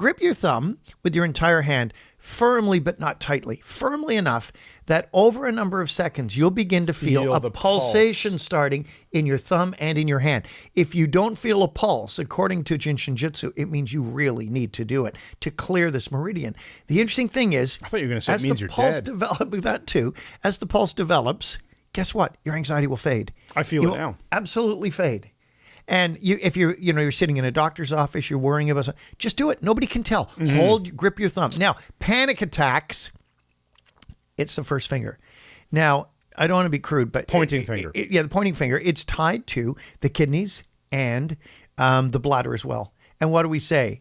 grip your thumb with your entire hand firmly, but not tightly, firmly enough that over a number of seconds, you'll begin to feel a pulsation starting in your thumb and in your hand. If you don't feel a pulse, according to Jiu Jitsu, it means you really need to do it to clear this meridian. The interesting thing is, I thought you were going to say it means you're dead. That too, as the pulse develops, guess what? Your anxiety will fade. I feel it now. Absolutely fade. And if you're sitting in a doctor's office, you're worrying about something, just do it. Nobody can tell. Grip your thumb. Now, panic attacks, it's the first finger. Now, I don't want to be crude, but pointing finger. The pointing finger. It's tied to the kidneys and the bladder as well. And what do we say?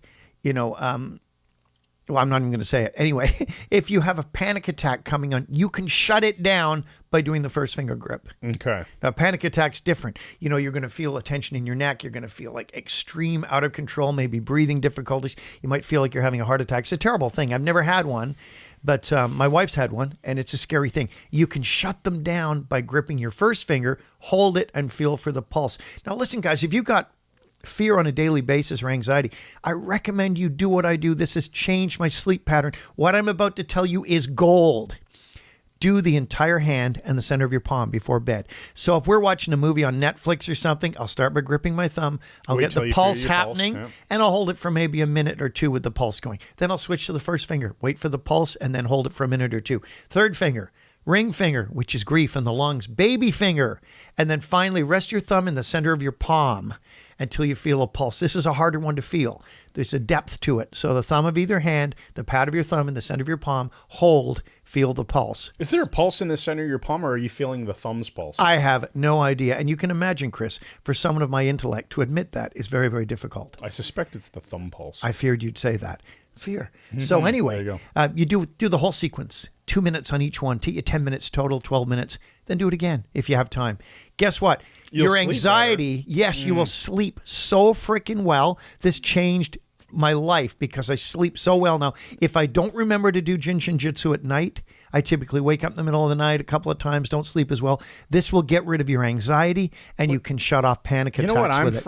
Well, I'm not even going to say it. Anyway, if you have a panic attack coming on, you can shut it down by doing the first finger grip. Okay. Now, panic attack's different. You're going to feel a tension in your neck. You're going to feel like extreme out of control, maybe breathing difficulties. You might feel like you're having a heart attack. It's a terrible thing. I've never had one, but my wife's had one, and it's a scary thing. You can shut them down by gripping your first finger, hold it, and feel for the pulse. Now, listen, guys, if you've got fear on a daily basis or anxiety, I recommend you do what I do. This has changed my sleep pattern. What I'm about to tell you is gold. Do the entire hand and the center of your palm before bed. So if we're watching a movie on Netflix or something, I'll start by gripping my thumb. I'll get the pulse happening, and I'll hold it for maybe a minute or two with the pulse going. Then I'll switch to the first finger, wait for the pulse, and then hold it for a minute or two. Third finger, ring finger, which is grief in the lungs, baby finger, and then finally rest your thumb in the center of your palm until you feel a pulse. This is a harder one to feel. There's a depth to it. So the thumb of either hand, the pad of your thumb in the center of your palm, hold, feel the pulse. Is there a pulse in the center of your palm, or are you feeling the thumb's pulse? I have no idea. And you can imagine, Chris, for someone of my intellect to admit that is very, very difficult. I suspect it's the thumb pulse. I feared you'd say that. Fear. So anyway, you do the whole sequence, 2 minutes on each one, take you 10 minutes total, 12 minutes, then do it again if you have time. Guess what? Your anxiety, yes, you will sleep so freaking well. This changed my life because I sleep so well now. If I don't remember to do Jiu Jitsu at night, I typically wake up in the middle of the night a couple of times, don't sleep as well. This will get rid of your anxiety, and you can shut off panic attacks with it.